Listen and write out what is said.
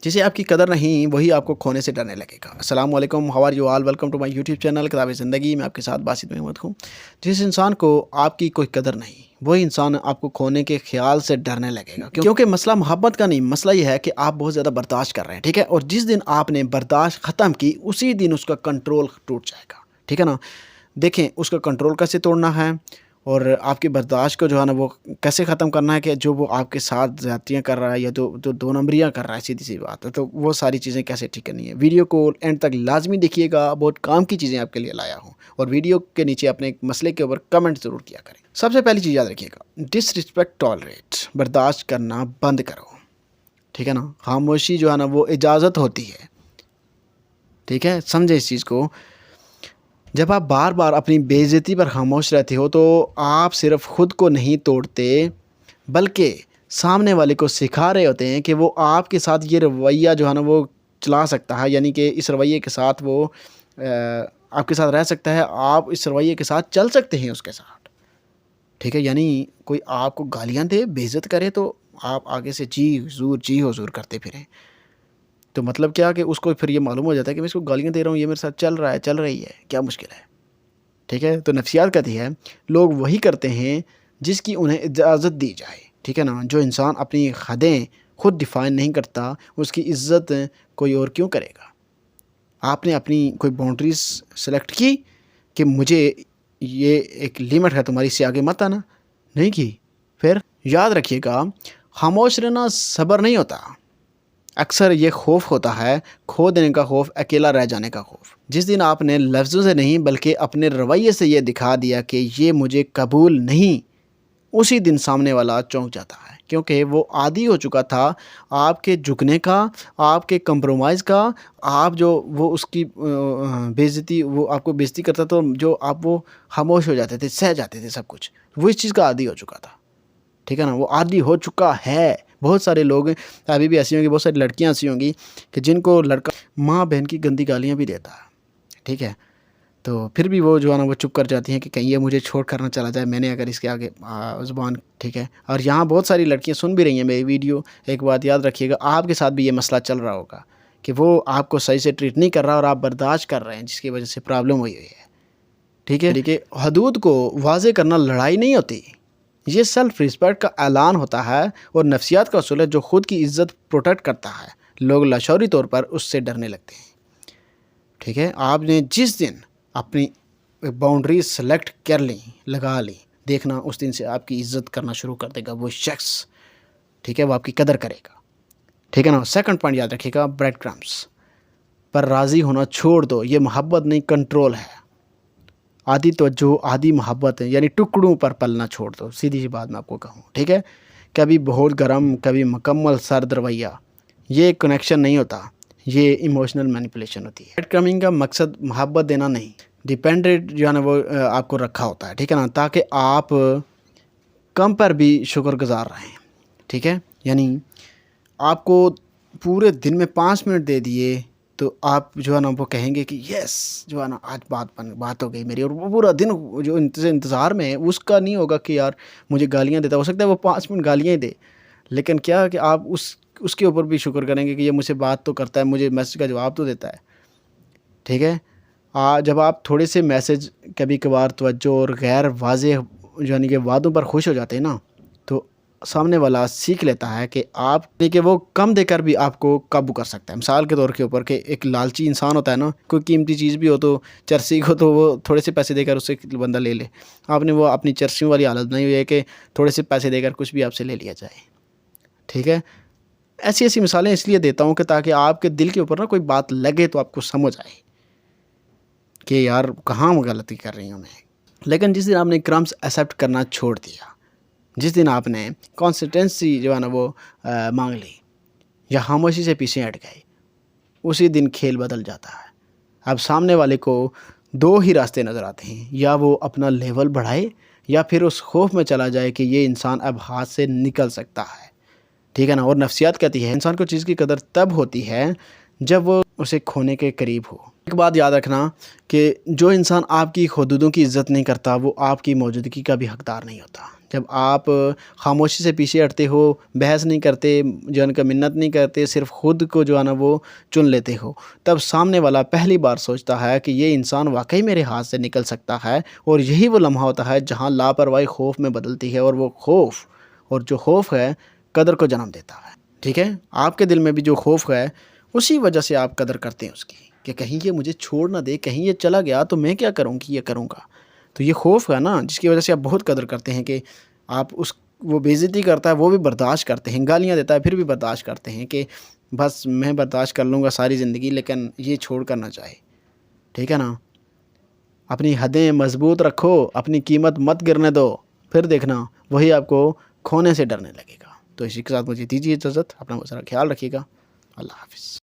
جسے آپ کی قدر نہیں وہی آپ کو کھونے سے ڈرنے لگے گا۔ السلام علیکم، how are you all, welcome to my YouTube channel کتاب زندگی میں آپ کے ساتھ باسط محمد ہوں۔ جس انسان کو آپ کی کوئی قدر نہیں وہی انسان آپ کو کھونے کے خیال سے ڈرنے لگے گا، کیونکہ مسئلہ محبت کا نہیں، مسئلہ یہ ہے کہ آپ بہت زیادہ برداشت کر رہے ہیں، ٹھیک ہے؟ اور جس دن آپ نے برداشت ختم کی اسی دن اس کا کنٹرول ٹوٹ جائے گا، ٹھیک ہے نا؟ دیکھیں اس کا کنٹرول کیسے توڑنا ہے اور آپ کی برداشت کو جو ہے نا وہ کیسے ختم کرنا ہے، کہ جو وہ آپ کے ساتھ زیادتیاں کر رہا ہے یا جو دو نمبریاں کر رہا ہے، سیدھی سی بات ہے، تو وہ ساری چیزیں کیسے ٹھیک کرنی ہے۔ ویڈیو کو اینڈ تک لازمی دیکھیے گا، بہت کام کی چیزیں آپ کے لیے لایا ہوں، اور ویڈیو کے نیچے اپنے ایک مسئلے کے اوپر کمنٹ ضرور کیا کریں۔ سب سے پہلی چیز یاد رکھیے گا، ڈس رسپیکٹ ٹالریٹ، برداشت کرنا بند کرو، ٹھیک ہے نا؟ خاموشی جو ہے نا وہ اجازت ہوتی ہے، ٹھیک ہے؟ سمجھے اس چیز کو۔ جب آپ بار بار اپنی بے عزتی پر خاموش رہتے ہو تو آپ صرف خود کو نہیں توڑتے بلکہ سامنے والے کو سکھا رہے ہوتے ہیں کہ وہ آپ کے ساتھ یہ رویہ جو ہے نا وہ چلا سکتا ہے، یعنی کہ اس رویے کے ساتھ وہ آپ کے ساتھ رہ سکتا ہے، آپ اس رویے کے ساتھ چل سکتے ہیں اس کے ساتھ، ٹھیک ہے؟ یعنی کوئی آپ کو گالیاں دے، بے عزت کرے تو آپ آگے سے جی حضور کرتے پھریں، تو مطلب کیا کہ اس کو پھر یہ معلوم ہو جاتا ہے کہ میں اس کو گالیاں دے رہا ہوں، یہ میرے ساتھ چل رہا ہے، چل رہی ہے، کیا مشکل ہے، ٹھیک ہے؟ تو نفسیات کہتی ہے لوگ وہی کرتے ہیں جس کی انہیں اجازت دی جائے، ٹھیک ہے نا؟ جو انسان اپنی حدیں خود ڈیفائن نہیں کرتا اس کی عزت کوئی اور کیوں کرے گا؟ آپ نے اپنی کوئی باؤنڈریز سلیکٹ کی کہ مجھے یہ ایک لیمٹ ہے، تمہاری سے آگے مت آنا، نہیں کی، پھر یاد رکھیے گا خاموش رہنا صبر نہیں ہوتا، اکثر یہ خوف ہوتا ہے، کھو دینے کا خوف، اکیلا رہ جانے کا خوف۔ جس دن آپ نے لفظوں سے نہیں بلکہ اپنے رویے سے یہ دکھا دیا کہ یہ مجھے قبول نہیں، اسی دن سامنے والا چونک جاتا ہے، کیونکہ وہ عادی ہو چکا تھا آپ کے جھکنے کا، آپ کے کمپرومائز کا، آپ جو وہ اس کی بے عزتی، وہ آپ کو بے عزتی کرتا تو جو آپ وہ خاموش ہو جاتے تھے، سہ جاتے تھے سب کچھ، وہ اس چیز کا عادی ہو چکا تھا، ٹھیک ہے نا؟ وہ عادی ہو چکا ہے۔ بہت سارے لوگ ابھی بھی ایسی ہوں گی، بہت ساری لڑکیاں ایسی ہوں گی کہ جن کو لڑکا ماں بہن کی گندی گالیاں بھی دیتا ہے، ٹھیک ہے؟ تو پھر بھی وہ جو ہے نا وہ چپ کر جاتی ہیں کہ کہیں یہ مجھے چھوڑ کر نہ چلا جائے، میں نے اگر اس کے آگے زبان، ٹھیک ہے؟ اور یہاں بہت ساری لڑکیاں سن بھی رہی ہیں میری ویڈیو، ایک بات یاد رکھیے گا، آپ کے ساتھ بھی یہ مسئلہ چل رہا ہوگا کہ وہ آپ کو صحیح سے ٹریٹ نہیں کر رہا اور آپ برداشت کر رہے ہیں، جس کی وجہ سے پرابلم ہوئی ہے، ٹھیک ہے؟ کہ حدود کو واضح کرنا لڑائی نہیں ہوتی، یہ سیلف رسپیکٹ کا اعلان ہوتا ہے، اور نفسیات کا اصول ہے جو خود کی عزت پروٹیکٹ کرتا ہے لوگ لاشعوری طور پر اس سے ڈرنے لگتے ہیں، ٹھیک ہے؟ آپ نے جس دن اپنی باؤنڈریز سلیکٹ کر لیں، لگا لیں، دیکھنا اس دن سے آپ کی عزت کرنا شروع کر دے گا وہ شخص، ٹھیک ہے؟ وہ آپ کی قدر کرے گا، ٹھیک ہے نا؟ سیکنڈ پوائنٹ یاد رکھیے گا، بریڈ کرمز پر راضی ہونا چھوڑ دو، یہ محبت نہیں کنٹرول ہے۔ آدھی توجہ، آدھی محبت ہے، یعنی ٹکڑوں پر پلنا چھوڑ دو، سیدھی سی بات میں آپ کو کہوں، ٹھیک ہے؟ کبھی بہت گرم، کبھی مکمل سرد رویہ، یہ کنیکشن نہیں ہوتا، یہ ایموشنل مینیپولیشن ہوتی ہے۔ بریڈ کرمنگ کا مقصد محبت دینا نہیں، ڈیپینڈنٹ جو ہے نا وہ آپ کو رکھا ہوتا ہے، ٹھیک ہے نا؟ تاکہ آپ کم پر بھی شکر گزار رہیں، ٹھیک ہے؟ یعنی آپ کو پورے دن میں 5 منٹ دے دیے تو آپ جو ہے نا وہ کہیں گے کہ یس جو ہے نا آج بات ہو گئی میری، اور وہ پورا دن جو انتظار میں ہے اس کا نہیں ہوگا کہ یار مجھے گالیاں دیتا، ہو سکتا ہے وہ 5 منٹ گالیاں ہی دے، لیکن کیا کہ آپ اس کے اوپر بھی شکر کریں گے کہ یہ مجھ سے بات تو کرتا ہے، مجھے میسج کا جواب تو دیتا ہے، ٹھیک ہے؟ جب آپ تھوڑے سے میسج، کبھی کبھار توجہ اور غیر واضح یعنی کہ وعدوں پر خوش ہو جاتے ہیں نا، تو سامنے والا سیکھ لیتا ہے کہ وہ کم دے کر بھی آپ کو قابو کر سکتا ہے۔ مثال کے طور کے اوپر کہ ایک لالچی انسان ہوتا ہے نا، کوئی قیمتی چیز بھی ہو تو چرسی کو تو وہ تھوڑے سے پیسے دے کر اس سے بندہ لے لے، آپ نے وہ اپنی چرسیوں والی حالت نہیں ہوئی ہے کہ تھوڑے سے پیسے دے کر کچھ بھی آپ سے لے لیا جائے، ٹھیک ہے؟ ایسی مثالیں اس لیے دیتا ہوں کہ تاکہ آپ کے دل کے اوپر نا کوئی بات لگے تو آپ کو سمجھ آئے کہ یار کہاں غلطی کر رہی ہوں میں۔ لیکن جس دن آپ نے کرمز ایکسیپٹ کرنا چھوڑ دیا، جس دن آپ نے کنسسٹنسی جو ہے نا وہ مانگ لی یا خاموشی سے پیچھے ہٹ گئے، اسی دن کھیل بدل جاتا ہے۔ اب سامنے والے کو 2 ہی راستے نظر آتے ہیں، یا وہ اپنا لیول بڑھائے یا پھر اس خوف میں چلا جائے کہ یہ انسان اب ہاتھ سے نکل سکتا ہے، ٹھیک ہے نا؟ اور نفسیات کہتی ہے انسان کو چیز کی قدر تب ہوتی ہے جب وہ اسے کھونے کے قریب ہو۔ ایک بات یاد رکھنا کہ جو انسان آپ کی حدودوں کی عزت نہیں کرتا وہ آپ کی موجودگی کا بھی حقدار نہیں ہوتا۔ جب آپ خاموشی سے پیچھے ہٹتے ہو، بحث نہیں کرتے، جو ان کا منت نہیں کرتے، صرف خود کو جو ہے نا وہ چن لیتے ہو، تب سامنے والا پہلی بار سوچتا ہے کہ یہ انسان واقعی میرے ہاتھ سے نکل سکتا ہے، اور یہی وہ لمحہ ہوتا ہے جہاں لاپرواہی خوف میں بدلتی ہے، اور وہ خوف، اور جو خوف ہے قدر کو جنم دیتا ہے۔ ٹھیک ہے، آپ کے دل میں بھی جو خوف ہے اسی وجہ سے آپ قدر کرتے ہیں اس کی، کہ کہیں یہ مجھے چھوڑ نہ دے، کہیں یہ چلا گیا تو میں کیا کروں گی، یہ کروں گا۔ تو یہ خوف ہے نا جس کی وجہ سے آپ بہت قدر کرتے ہیں، کہ آپ وہ بے عزتی کرتا ہے وہ بھی برداشت کرتے ہیں، گالیاں دیتا ہے پھر بھی برداشت کرتے ہیں، کہ بس میں برداشت کر لوں گا ساری زندگی، لیکن یہ چھوڑ کر نہ جائے۔ ٹھیک ہے نا، اپنی حدیں مضبوط رکھو، اپنی قیمت مت گرنے دو، پھر دیکھنا وہی آپ کو کھونے سے ڈرنے لگے گا۔ تو اسی کے ساتھ مجھے دیجیے اجازت، اپنا بہت سارا خیال رکھیے گا، اللہ حافظ۔